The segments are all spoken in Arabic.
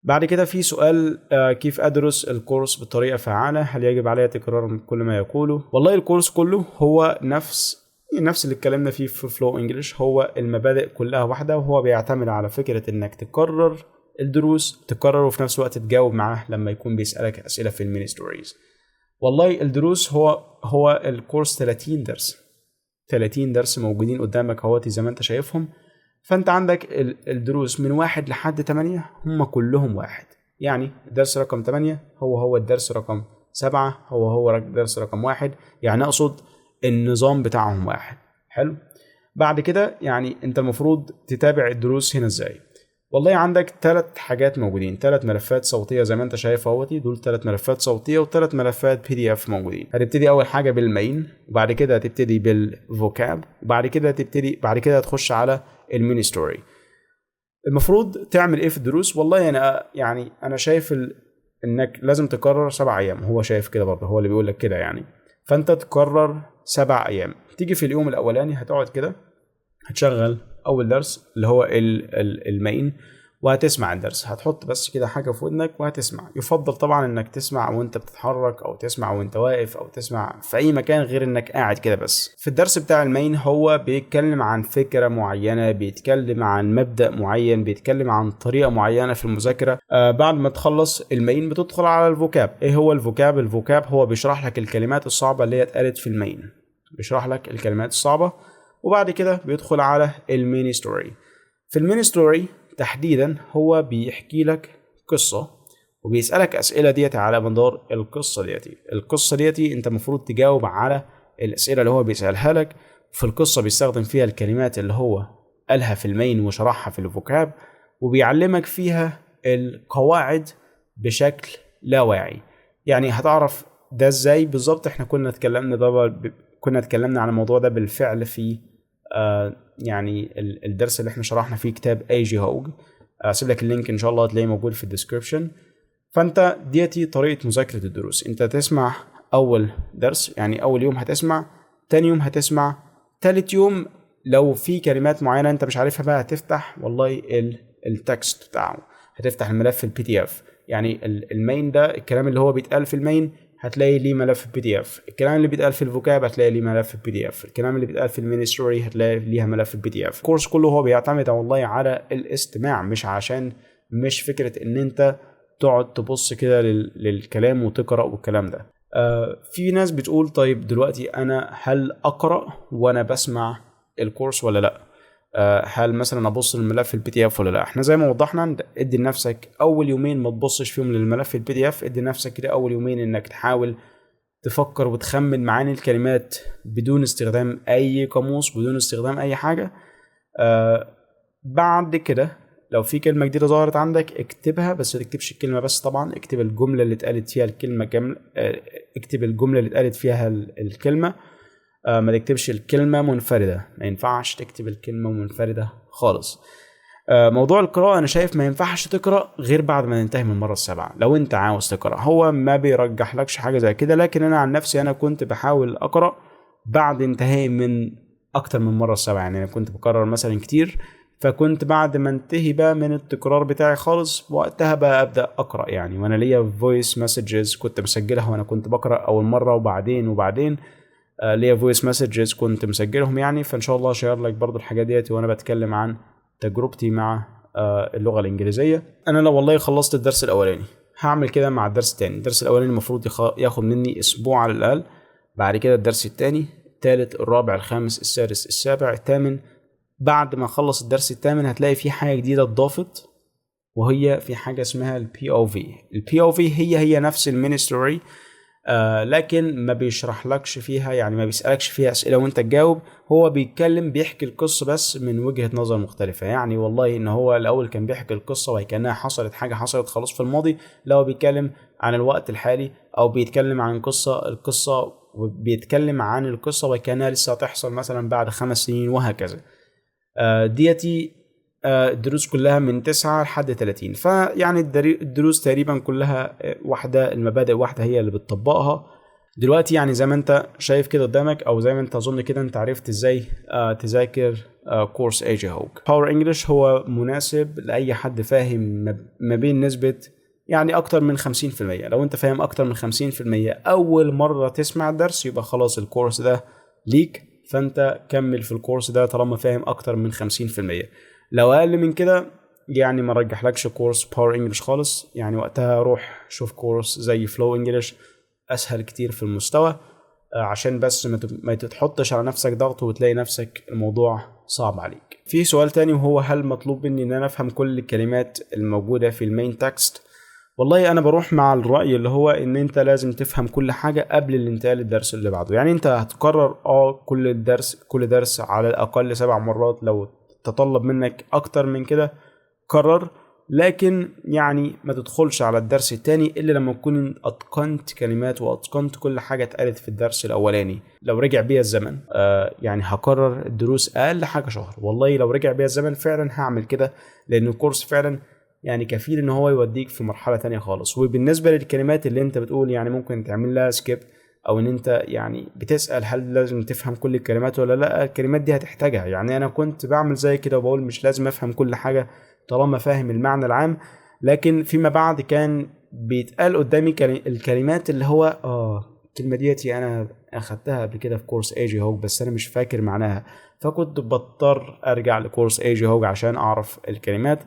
بعد كده في سؤال كيف أدرس الكورس بطريقة فعالة؟ هل يجب علي تكرار كل ما يقوله؟ والله الكورس كله هو نفس اللي اتكلمنا فيه في فلو انجلش. هو المبادئ كلها واحدة، وهو بيعتمد على فكرة انك تكرر الدروس، تكرر وفي نفس الوقت تجاوب معاه لما يكون بيسألك أسئلة في الميني ستوريز. والله الدروس هو الكورس 30 درس. 30 درس موجودين قدامك اهوتي زي ما انت شايفهم. فانت عندك الدروس من 1 لحد 8 هم كلهم واحد. يعني الدرس رقم 8 هو الدرس رقم 7 هو الدرس رقم 1. يعني اقصد النظام بتاعهم واحد. حلو. بعد كده يعني انت المفروض تتابع الدروس هنا ازاي؟ والله عندك 3 حاجات موجودين، 3 ملفات صوتيه زي ما انت شايف اهوتي. دول 3 ملفات صوتيه و3 ملفات بي دي اف موجودين. هتبتدي اول حاجه بالمين، وبعد كده هتبتدي بالفوكاب، وبعد كده هتخش على الميني ستوري. المفروض تعمل ايه في الدروس؟ والله انا شايف انك لازم تكرر 7 ايام. هو شايف كده برضه، هو اللي بيقول لك كده يعني. فانت تكرر 7 ايام. تيجي في اليوم الاولاني هتقعد كده، هتشغل اول درس اللي هو المين، وهتسمع الدرس. هتحط بس كده حاجه في ودنك وهتسمع. يفضل طبعا انك تسمع وانت بتتحرك، او تسمع وانت واقف، او تسمع في اي مكان غير انك قاعد كده بس. في الدرس بتاع المين هو بيتكلم عن فكره معينه، بيتكلم عن مبدأ معين، بيتكلم عن طريقه معينه في المذاكره. بعد ما تخلص المين بتدخل على الفوكاب. ايه هو الفوكاب؟ الفوكاب هو بيشرح لك الكلمات الصعبه اللي هي اتقالت في المين. بيشرح لك الكلمات الصعبه. وبعد كده بيدخل على الميني ستوري. في الميني ستوري تحديدا هو بيحكي لك قصة، وبيسألك أسئلة ديتي على مدار القصة ديتي انت المفروض تجاوب على الأسئلة اللي هو بيسألها لك. في القصة بيستخدم فيها الكلمات اللي هو قالها في المين وشرحها في الفوكاب، وبيعلمك فيها القواعد بشكل لا واعي. يعني هتعرف ده ازاي بالظبط. احنا كنا اتكلمنا عن الموضوع ده بالفعل في يعني الدرس اللي احنا شرحنا فيه كتاب اي جي هوج. اسيب لك اللينك ان شاء الله، هتلاقيه موجود في الديسكربشن. فانت ديتي طريقه مذاكره الدروس. انت تسمع اول درس، يعني اول يوم هتسمع، تاني يوم هتسمع، تالت يوم لو في كلمات معينه انت مش عارفها بقى هتفتح والله التكست بتاعه، هتفتح الملف البي دي اف. يعني المين ده الكلام اللي هو بيتقال في المين هتلاقي ليه ملف بي دي اف. الكلام اللي بيتقال في الفوكاب هتلاقي ليه ملف بي دي اف. الكلام اللي بيتقال في الميني ستوري هتلاقي ليها ملف بي دي اف. الكورس كله هو بيعتمد والله على الاستماع، مش فكره ان انت تقعد تبص كده للكلام وتقرا والكلام ده. في ناس بتقول طيب دلوقتي انا هل اقرا وانا بسمع الكورس ولا لا؟ هل مثلا ابص للملف البي دي اف ولا لا؟ احنا زي ما وضحنا، ادي لنفسك اول يومين ما تبصش فيهم للملف البي دي اف. ادي لنفسك كده اول يومين انك تحاول تفكر وتخمن معاني الكلمات بدون استخدام اي قاموس، بدون استخدام اي حاجه. بعد كده لو في كلمه جديده ظهرت عندك اكتبها، بس ما تكتبش الكلمه بس، طبعا اكتب الجمله اللي اتقالت فيها الكلمه كامله. اكتب الجمله اللي اتقالت فيها الكلمه. ما تكتبش الكلمة منفردة، ما ينفعش تكتب الكلمة منفردة خالص. موضوع القراءة أنا شايف ما ينفعش تقرأ غير بعد ما ننتهي من المرة السابعة. لو أنت عاوز تقرأ هو ما بيرجح لكش حاجة زي كده، لكن أنا عن نفسي أنا كنت بحاول أقرأ بعد انتهاء من أكتر من مرة السابعة. يعني أنا كنت بكرر مثلا كتير، فكنت بعد ما انتهي بقى من التكرار بتاعي خالص وقتها بقى أبدأ أقرأ. يعني وأنا ليا فويس مسجز كنت مسجلها وأنا كنت بقرأ أول مرة، وبعدين ليا فويس مسجز كنت مسجلهم. يعني فان شاء الله اشير لك برضو الحاجات ديت وانا بتكلم عن تجربتي مع اللغه الانجليزيه. انا لو والله خلصت الدرس الاولاني هعمل كده مع الدرس الثاني. الدرس الاولاني المفروض ياخد مني اسبوع على الاقل. بعد كده الدرس الثاني، الثالث، الرابع، الخامس، السادس، السابع، الثامن. بعد ما اخلص الدرس الثامن هتلاقي في حاجه جديده اتضافت، وهي في حاجه اسمها البي او في. البي او في هي نفس المينستري، لكن ما بيشرح لكش فيها، يعني ما بيسألكش فيها أسئلة وانت تجاوب. هو بيحكي القصة بس من وجهة نظر مختلفة. يعني والله ان هو الاول كان بيحكي القصة وهي كانها حاجة حصلت خلاص في الماضي. لا، هو بيتكلم عن الوقت الحالي، او بيتكلم عن القصة وبيتكلم عن القصة وكانها لسه هتحصل مثلا بعد 5 سنين وهكذا. ديتي الدروس كلها من 9 لحد 30. فيعني الدروس تقريبا كلها واحدة، المبادئ واحدة هي اللي بتطبقها. دلوقتي يعني زي ما انت شايف كده قدامك، او زي ما انت اظن كده انت عرفت ازاي تذاكر كورس اي جي هوج. باور انجلش هو مناسب لاي حد فاهم ما بين نسبة يعني اكتر من 50%. لو انت فاهم اكتر من 50% اول مرة تسمع الدرس يبقى خلاص الكورس ده ليك، فانت كمل في الكورس ده طالما فاهم اكتر من 50%. لو اقل من كده يعني ما رجحلكش كورس باور انجلش خالص، يعني وقتها روح شوف كورس زي فلو انجلش، اسهل كتير في المستوى، عشان بس ما تتحطش على نفسك ضغط وتلاقي نفسك الموضوع صعب عليك. في سؤال تاني وهو هل مطلوب مني ان انا افهم كل الكلمات الموجودة في المين تكست؟ والله انا بروح مع الرأي اللي هو ان انت لازم تفهم كل حاجة قبل الانتقال للدرس اللي بعده. يعني انت هتكرر كل درس على الاقل 7 مرات، لو تطلب منك اكتر من كده كرر، لكن يعني ما تدخلش على الدرس التاني الا لما تكون اتقنت كلمات واتقنت كل حاجه اتقالت في الدرس الاولاني. لو رجع بيا الزمن يعني هكرر الدروس اقل حاجه شهر. والله لو رجع بيا الزمن فعلا هعمل كده، لان الكورس فعلا يعني كفيل ان هو يوديك في مرحله تانية خالص. وبالنسبه للكلمات اللي انت بتقول يعني ممكن تعمل لها سكيب، او ان انت يعني بتسال هل لازم تفهم كل الكلمات ولا لا، الكلمات دي هتحتاجها. يعني انا كنت بعمل زي كده وبقول مش لازم افهم كل حاجه طالما فاهم المعنى العام، لكن فيما بعد كان بيتقال قدامي الكلمات اللي هو الكلمه ديتي انا اخدتها قبل كده في كورس اي جي هوج بس انا مش فاكر معناها، فكنت بضطر ارجع لكورس اي جي هوج عشان اعرف الكلمات.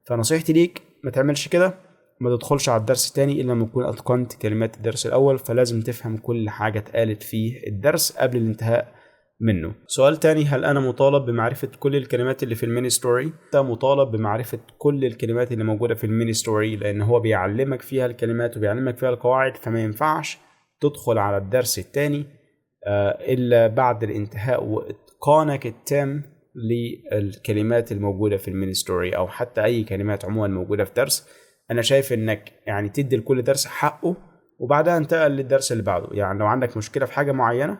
فنصيحتي ليك ما تعملش كده، ما تدخلش على الدرس التاني الا لما تكون اتقنت كلمات الدرس الاول. فلازم تفهم كل حاجه اتقالت في الدرس قبل الانتهاء منه. سؤال تاني، هل انا مطالب بمعرفة كل الكلمات اللي في الميني ستوري؟ انت مطالب بمعرفة كل الكلمات اللي موجودة في الميني ستوري، لان هو بيعلمك فيها الكلمات وبيعلمك فيها القواعد، فما ينفعش تدخل على الدرس التاني الا بعد الانتهاء واتقانك التام للكلمات الموجودة في الميني ستوري، او حتى اي كلمات عموما موجودة في درس. انا شايف انك يعني تدي لكل درس حقه وبعدها انتقل للدرس اللي بعده. يعني لو عندك مشكلة في حاجة معينة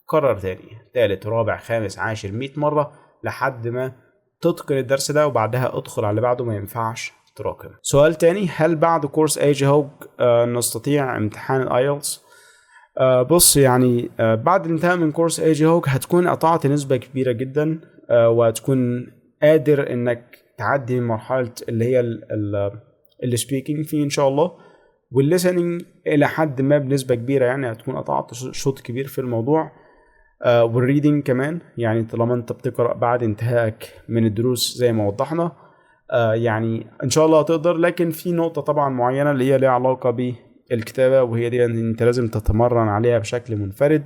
كرر تاني، تالت رابع خامس عاشر 100 مرة لحد ما تتقن الدرس ده، وبعدها ادخل على اللي بعده، ما ينفعش تراكم. سؤال تاني، هل بعد كورس اي جي هوج نستطيع امتحان الايلتس؟ بص يعني بعد الانتهاء من كورس اي جي هوج هتكون قطعت نسبة كبيرة جدا وهتكون قادر انك تعدي من مرحلة اللي هي السبيكينج فيه ان شاء الله، والليسننج الى حد ما بنسبة كبيرة، يعني هتكون قطعت شوط كبير في الموضوع. والريدنج كمان، يعني طالما انت بتقرأ بعد انتهائك من الدروس زي ما وضحنا يعني ان شاء الله هتقدر. لكن في نقطة طبعا معينة اللي هي ليها علاقة بالكتابة، وهي دي ان انت لازم تتمرن عليها بشكل منفرد،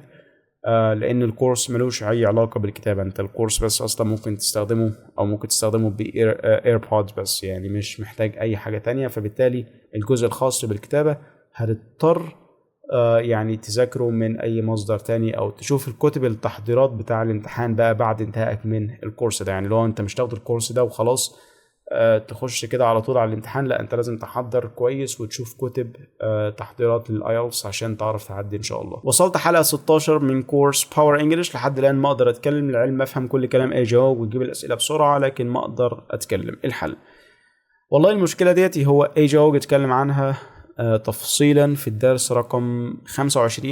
لان الكورس ملوش اي علاقة بالكتابة. انت الكورس بس اصلا ممكن تستخدمه او ممكن تستخدمه بايربودز بس، يعني مش محتاج اي حاجة تانية. فبالتالي الجزء الخاص بالكتابة هتضطر يعني تذاكره من اي مصدر تاني، او تشوف الكتب التحضيرات بتاع الامتحان بقى بعد انتهائك من الكورس ده. يعني لو انت مش تاخد الكورس ده وخلاص تخش كده على طول على الامتحان، لا انت لازم تحضر كويس وتشوف كتب تحضيرات للايلتس عشان تعرف تعدي ان شاء الله. وصلت حلقة 16 من كورس باور انجلش. لحد الان ما اقدر اتكلم، العلم افهم كل كلام اي جواب وتجيب الاسئلة بسرعة، لكن ما اقدر اتكلم. الحل والله المشكلة ديتي هو اي جواب اتكلم عنها تفصيلا في الدرس رقم 25،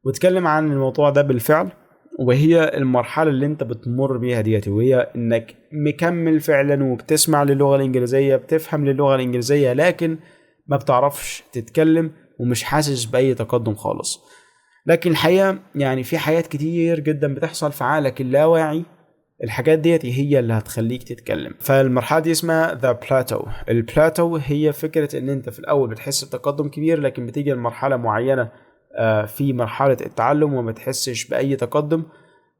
واتكلم عن الموضوع ده بالفعل، وهي المرحلة اللي انت بتمر بيها ديتي، وهي انك مكمل فعلا وبتسمع للغة الانجليزية، بتفهم للغة الانجليزية، لكن ما بتعرفش تتكلم ومش حاسس بأي تقدم خالص. لكن الحقيقة يعني في حاجات كتير جدا بتحصل في عقلك اللاواعي، الحاجات ديت هي اللي هتخليك تتكلم. فالمرحلة دي اسمها The Plateau. البلاتو هي فكرة ان انت في الاول بتحس بتقدم كبير، لكن بتيجي لمرحلة معينة في مرحلة التعلم وما تحسش بأي تقدم.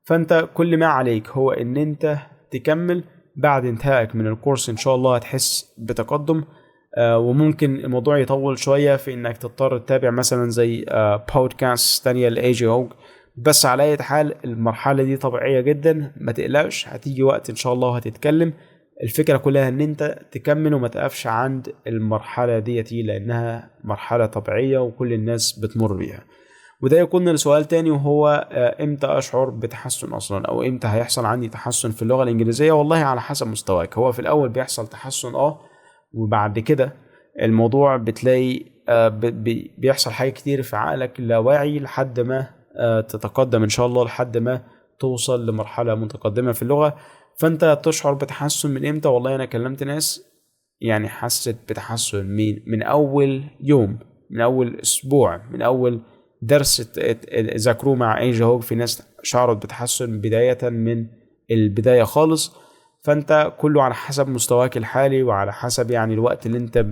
فانت كل ما عليك هو ان انت تكمل. بعد انتهائك من الكورس ان شاء الله هتحس بتقدم، وممكن الموضوع يطول شوية في انك تضطر تتابع مثلا زي بودكاست تانية لأي جي هوج. بس على اي حال المرحلة دي طبيعية جدا، ما تقلقش، هتيجي وقت ان شاء الله هتتكلم. الفكرة كلها ان انت تكمل وما تقفش عند المرحلة ديتي، لانها مرحلة طبيعية وكل الناس بتمر بيها. وده يكون لسؤال تاني، وهو امتى اشعر بتحسن اصلا، او امتى هيحصل عندي تحسن في اللغة الانجليزية؟ والله على حسب مستواك. هو في الاول بيحصل تحسن وبعد كده الموضوع بتلاقي بيحصل حاجات كتير في عقلك اللاواعي لحد ما تتقدم ان شاء الله، لحد ما توصل لمرحلة متقدمة في اللغة. فانت تشعر بتحسن من امتى؟ والله انا كلمت ناس يعني حست بتحسن من اول يوم، من اول اسبوع، من اول درس ذاكروه مع ايجي هوج. في ناس شعرت بتحسن بداية من البداية خالص. فانت كله على حسب مستواك الحالي، وعلى حسب يعني الوقت اللي انت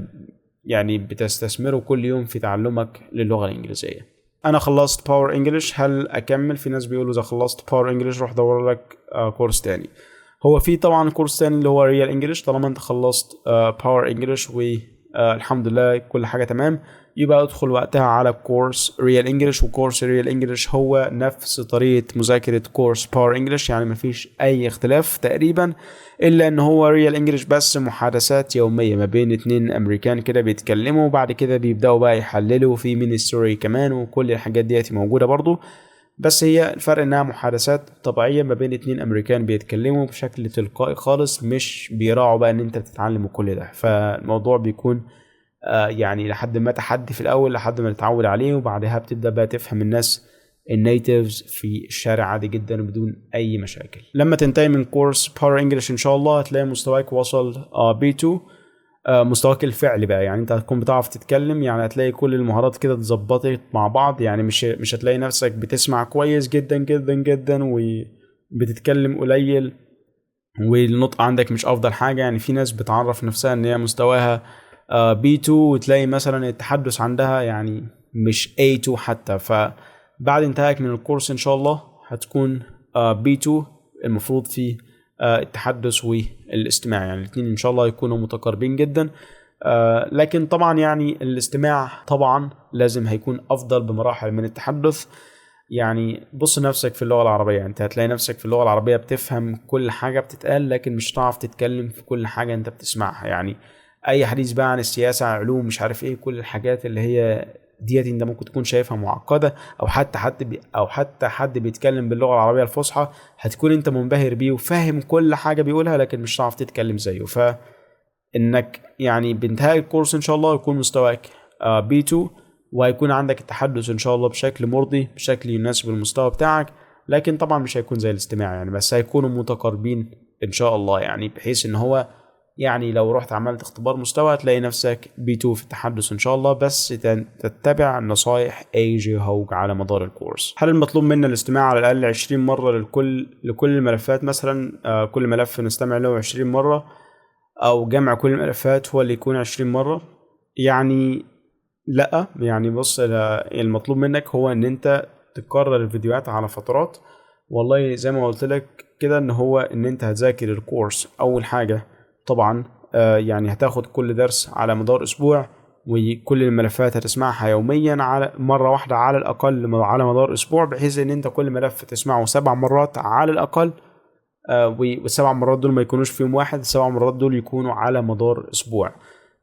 يعني بتستثمره كل يوم في تعلمك للغة الإنجليزية. أنا خلصت باور إنجليش، هل أكمل؟ في ناس بيقولوا إذا خلصت باور إنجليش روح دور لك كورس تاني. هو في طبعا كورس تاني اللي هو ريال إنجليش. طالما أنت خلصت باور إنجليش والحمد لله كل حاجة تمام، يبقى ادخل وقتها على كورس ريال انجلش. وكورس ريال انجلش هو نفس طريقة مذاكرة كورس باور انجلش، يعني مفيش اي اختلاف تقريبا، الا ان هو ريال انجلش بس محادثات يومية ما بين 2 امريكان كده بيتكلموا، وبعد كده بيبدأوا بقى يحللوا في ميني ستوري كمان، وكل الحاجات ديتي موجودة برضو. بس هي الفرق انها محادثات طبيعية ما بين 2 امريكان بيتكلموا بشكل تلقائي خالص، مش بيراعوا بقى ان انت بتتعلم كل ده. فالموضوع بيكون يعني لحد ما تحدي في الاول، لحد ما تتعود عليه، وبعدها بتبدا بقى تفهم الناس النيتيفز في الشارع عادي جدا بدون اي مشاكل. لما تنتهي من كورس باور انجلش ان شاء الله هتلاقي مستواك وصل B2. مستواك الفعلي بقى، يعني انت هتكون بتعرف تتكلم، يعني هتلاقي كل المهارات كده اتظبطت مع بعض. يعني مش هتلاقي نفسك بتسمع كويس جدا جدا جدا وبتتكلم قليل والنطق عندك مش افضل حاجه. يعني في ناس بتعرف نفسها ان هي مستواها B2 وتلاقي مثلا التحدث عندها يعني مش A2 حتى. فبعد انتهاك من الكورس ان شاء الله هتكون B2 المفروض في التحدث والاستماع، يعني الاثنين ان شاء الله يكونوا متقاربين جدا. لكن طبعا يعني الاستماع طبعا لازم هيكون افضل بمراحل من التحدث. يعني بص نفسك في اللغة العربية، انت هتلاقي نفسك في اللغة العربية بتفهم كل حاجة بتتقال، لكن مش هتعرف تتكلم في كل حاجة انت بتسمعها. يعني اي حديث بقى عن السياسة، علوم، مش عارف ايه، كل الحاجات اللي هي ديت انت ممكن تكون شايفها معقدة، او حتى حد بيتكلم باللغة العربية الفصحى هتكون انت منبهر بيه وفاهم كل حاجة بيقولها، لكن مش هتعرف تتكلم زيه. فانك يعني بانتهاء الكورس ان شاء الله يكون مستواك B2، وهيكون عندك التحدث ان شاء الله بشكل مرضي، بشكل يناسب المستوى بتاعك. لكن طبعا مش هيكون زي الاستماع يعني، بس هيكونوا متقاربين ان شاء الله، يعني بحيث ان هو يعني لو رحت عملت اختبار مستوى هتلاقي نفسك B2 في التحدث ان شاء الله، بس تتبع نصايح ايجي هوج على مدار الكورس. هل المطلوب منا الاستماع على الاقل 20 مرة لكل الملفات مثلا؟ كل ملف نستمع له 20 مرة، او جمع كل الملفات هو اللي يكون 20 مرة؟ يعني لا، يعني بص، المطلوب منك هو ان انت تكرر الفيديوهات على فترات. والله زي ما قلت لك كده ان هو ان انت هتذاكر الكورس اول حاجة طبعا يعني هتاخد كل درس على مدار اسبوع، وكل الملفات هتسمعها يوميا على مرة واحدة على الاقل على مدار اسبوع، بحيث ان انت كل ملف تسمعه 7 مرات على الاقل. والسبع مرات دول ما يكونوش في يوم واحد، السبع مرات دول يكونوا على مدار اسبوع،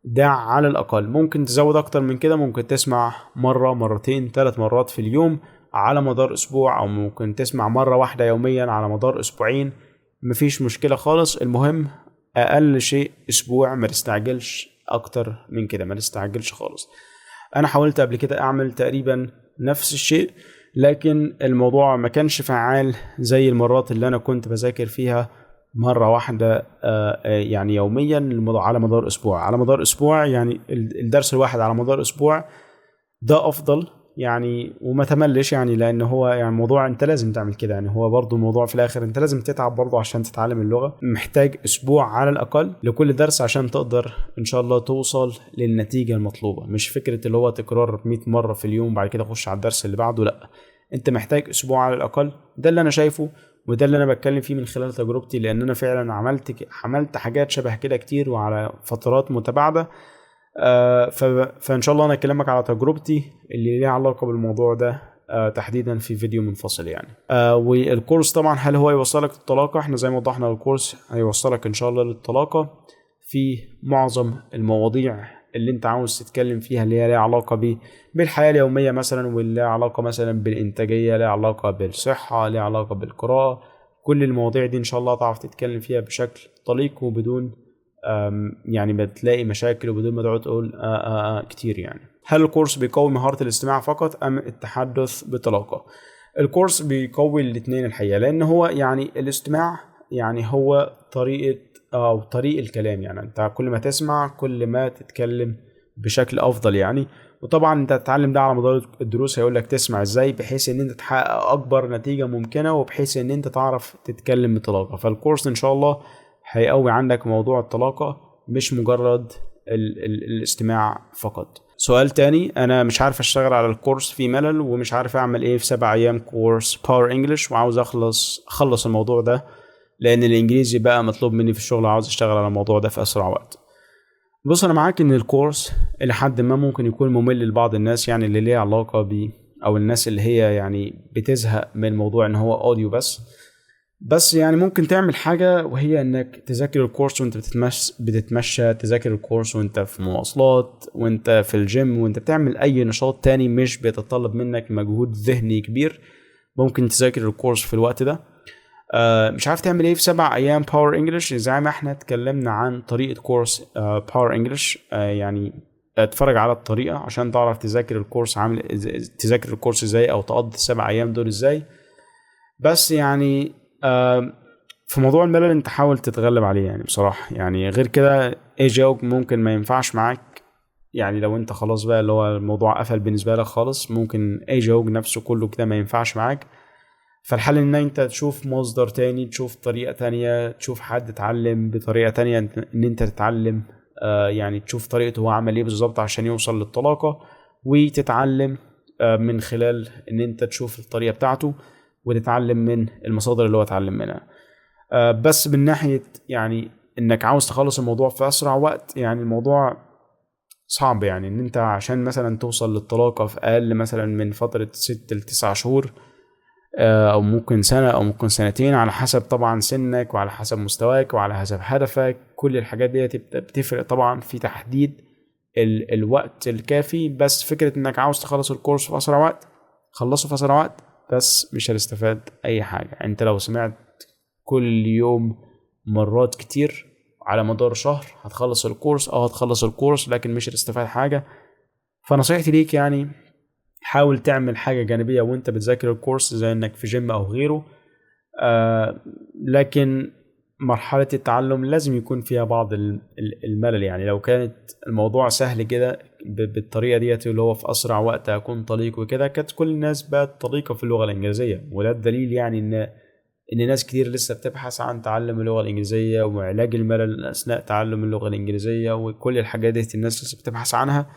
ده على الأقل. ممكن تزود أكتر من كده، ممكن تسمع مرة، مرتين، 3 مرات في اليوم على مدار أسبوع، أو ممكن تسمع مرة واحدة يوميا على مدار أسبوعين، مفيش مشكلة خالص. المهم أقل شيء أسبوع، ما تستعجلش أكتر من كده، ما تستعجلش خالص. أنا حاولت قبل كده أعمل تقريبا نفس الشيء، لكن الموضوع ما كانش فعال زي المرات اللي أنا كنت بذاكر فيها مرة واحدة يعني يوميا على مدار أسبوع. على مدار أسبوع يعني الدرس الواحد على مدار أسبوع ده أفضل يعني، وما تملش يعني، لأن هو يعني موضوع أنت لازم تعمل كده. يعني هو برضو الموضوع في الآخر أنت لازم تتعب برضو عشان تتعلم اللغة، محتاج أسبوع على الأقل لكل درس عشان تقدر إن شاء الله توصل للنتيجة المطلوبة. مش فكرة اللي هو تكرار 100 مرة في اليوم بعد كده خش على الدرس اللي بعده، لأ، أنت محتاج أسبوع على الأقل. ده اللي أنا شايفه، وده اللي انا بتكلم فيه من خلال تجربتي، لان انا فعلا عملت حاجات شبه كده كتير وعلى فترات متباعده. فان شاء الله انا اكلمك على تجربتي اللي ليها علاقه بالموضوع ده تحديدا في فيديو منفصل يعني. والكورس طبعا هل هو يوصلك للطلاقه؟ احنا زي ما وضحنا الكورس هيوصلك ان شاء الله للطلاقه في معظم المواضيع اللي انت عاوز تتكلم فيها، اللي هي ليها علاقة بالحياة اليومية مثلا، واللي ليها علاقة مثلا بالإنتاجية، ليها علاقة بالصحة، ليها علاقة بالقراءة. كل المواضيع دي إن شاء الله تعرف تتكلم فيها بشكل طليق وبدون يعني بتلاقي مشاكل وبدون ما تقعد تقول كتير يعني. هل الكورس بيقوي مهارة الاستماع فقط ام التحدث بطلاقة؟ الكورس بيقوي الاثنين الحقيقة، لان هو يعني الاستماع يعني هو طريق الكلام. يعني انت كل ما تسمع كل ما تتكلم بشكل افضل يعني. وطبعا انت تتعلم ده على مدار الدروس، هيقول لك تسمع ازاي بحيث ان انت تحقق اكبر نتيجة ممكنة وبحيث ان انت تعرف تتكلم بطلاقة. فالكورس ان شاء الله هيقوي عندك موضوع الطلاقة، مش مجرد الاستماع فقط. سؤال تاني، انا مش عارف اشتغل على الكورس في ملل ومش عارف اعمل ايه في 7 ايام كورس باور انجلش، وعاوز اخلص الموضوع ده لان الانجليزي بقى مطلوب مني في الشغل، عاوز اشتغل على الموضوع ده في اسرع وقت. بص انا معاك ان الكورس الى حد ما ممكن يكون ممل لبعض الناس، يعني اللي ليه علاقة او الناس اللي هي يعني بتزهق من موضوع ان هو اوديو بس يعني ممكن تعمل حاجة، وهي انك تذاكر الكورس وانت بتتمشى، تذاكر الكورس وانت في مواصلات، وانت في الجيم، وانت بتعمل اي نشاط تاني مش بيتطلب منك مجهود ذهني كبير. ممكن تذاكر الكورس في الوقت ده. مش عارف تعمل ايه في 7 ايام باور انجلش، زي ما احنا اتكلمنا عن طريقة كورس باور انجلش. يعني اتفرج على الطريقة عشان تعرف تذاكر الكورس ازاي، او تقضي 7 ايام دول ازاي. بس يعني في موضوع الملل انت حاول تتغلب عليه يعني بصراحة. يعني غير كده اي جوك ممكن ما ينفعش معاك. يعني لو انت خلاص بقى اللي هو الموضوع قفل بالنسبة لك خالص، ممكن اي جوك نفسه كله كده ما ينفعش معاك. فالحل ان انت تشوف مصدر تاني، تشوف طريقة تانية، تشوف حد اتعلم بطريقة تانية ان انت تتعلم. يعني تشوف طريقته هو عمل ايه بالظبط عشان يوصل للطلاقة، وتتعلم من خلال ان انت تشوف الطريقة بتاعته وتتعلم من المصادر اللي هو اتعلم منها. بس من ناحية يعني انك عاوز تخلص الموضوع في اسرع وقت، يعني الموضوع صعب. يعني ان انت عشان مثلا توصل للطلاقة في اقل مثلا من فترة 6 ل 9 شهور، او ممكن سنة او ممكن سنتين، على حسب طبعا سنك وعلى حسب مستواك وعلى حسب هدفك. كل الحاجات دي بتفرق طبعا في تحديد الوقت الكافي. بس فكرة انك عاوز تخلص الكورس في اسرع وقت، خلصه في اسرع وقت، بس مش هتستفاد اي حاجة. انت لو سمعت كل يوم مرات كتير على مدار شهر هتخلص الكورس لكن مش هتستفاد حاجة. فنصيحتي ليك يعني حاول تعمل حاجة جانبية وانت بتذاكر الكورس، زي انك في جيم او غيره. لكن مرحلة التعلم لازم يكون فيها بعض الملل. يعني لو كانت الموضوع سهل كده بالطريقة ديت اللي هو في أسرع وقت أكون طليق وكده، كانت كل الناس بقت طليقة في اللغة الإنجليزية. وده الدليل يعني إن ناس كتير لسه بتبحث عن تعلم اللغة الإنجليزية وعلاج الملل أثناء تعلم اللغة الإنجليزية، وكل الحاجات دي الناس لسه بتبحث عنها،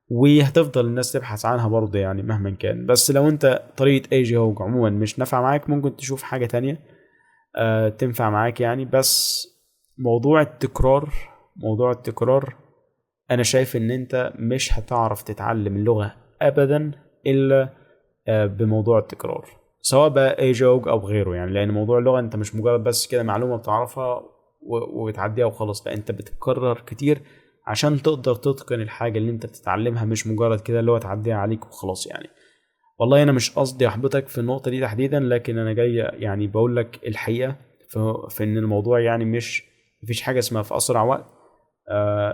وهتفضل الناس تبحث عنها برضه يعني مهما كان. بس لو انت طريقة اي جي هوج عموما مش نافعة معاك، ممكن تشوف حاجة تانية تنفع معاك يعني. بس موضوع التكرار انا شايف ان انت مش هتعرف تتعلم اللغة ابدا الا بموضوع التكرار، سواء بقى اي جي هوج او غيره. يعني لان موضوع اللغة انت مش مجرد بس كده معلومة بتعرفها وبتعديها وخلاص، لا انت بتكرر كتير عشان تقدر تتقن الحاجة اللي انت بتتعلمها، مش مجرد كده اللي هو تعديها عليك وخلاص يعني. والله انا مش قصدي احبطك في النقطة دي تحديدا، لكن انا جاي يعني بقول لك الحقيقة في ان الموضوع يعني مفيش حاجة اسمها في اسرع وقت.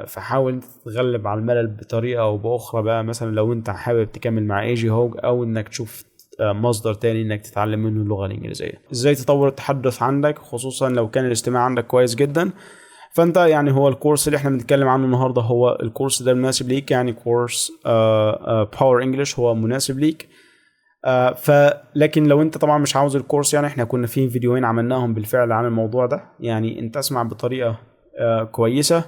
فحاول انت تتغلب على الملل بطريقة او باخرى بقى، مثلا لو انت حابب تكمل مع اي جي هوج، او انك تشوف مصدر تاني انك تتعلم منه اللغة الانجليزية. ازاي تطور التحدث عندك، خصوصا لو كان الاستماع عندك كويس جدا. فانت يعني هو الكورس اللي احنا بنتكلم عنه النهارده هو الكورس ده مناسب ليك، يعني كورس باور انجلش هو مناسب ليك. لكن لو انت طبعا مش عاوز الكورس، يعني احنا كنا في فيديوهين عملناهم بالفعل عن الموضوع ده. يعني انت اسمع بطريقة كويسة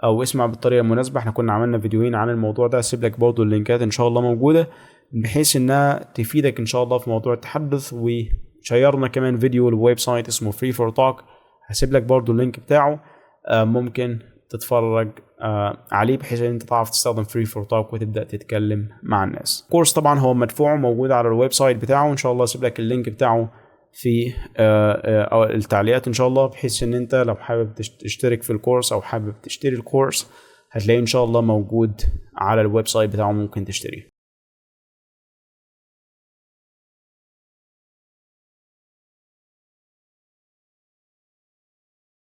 او اسمع بالطريقة المناسبة. احنا كنا عملنا فيديوهين عن الموضوع ده، هسيب لك برضه اللينكات ان شاء الله موجودة، بحيث انها تفيدك ان شاء الله في موضوع التحدث. وشيرنا كمان فيديو الويب سايت اسمه Free for Talk، هسيب لك برضه اللينك بتاعه، ممكن تتفرج عليه بحيث ان انت تعرف تستخدم فري فور توك وتبدا تتكلم مع الناس. الكورس طبعا هو مدفوع، موجود على الويب سايت بتاعه، ان شاء الله اسيب لك اللينك بتاعه في التعليقات ان شاء الله، بحيث ان انت لو حابب تشترك في الكورس او حابب تشتري الكورس هتلاقيه ان شاء الله موجود على الويب سايت بتاعه، ممكن تشتريه.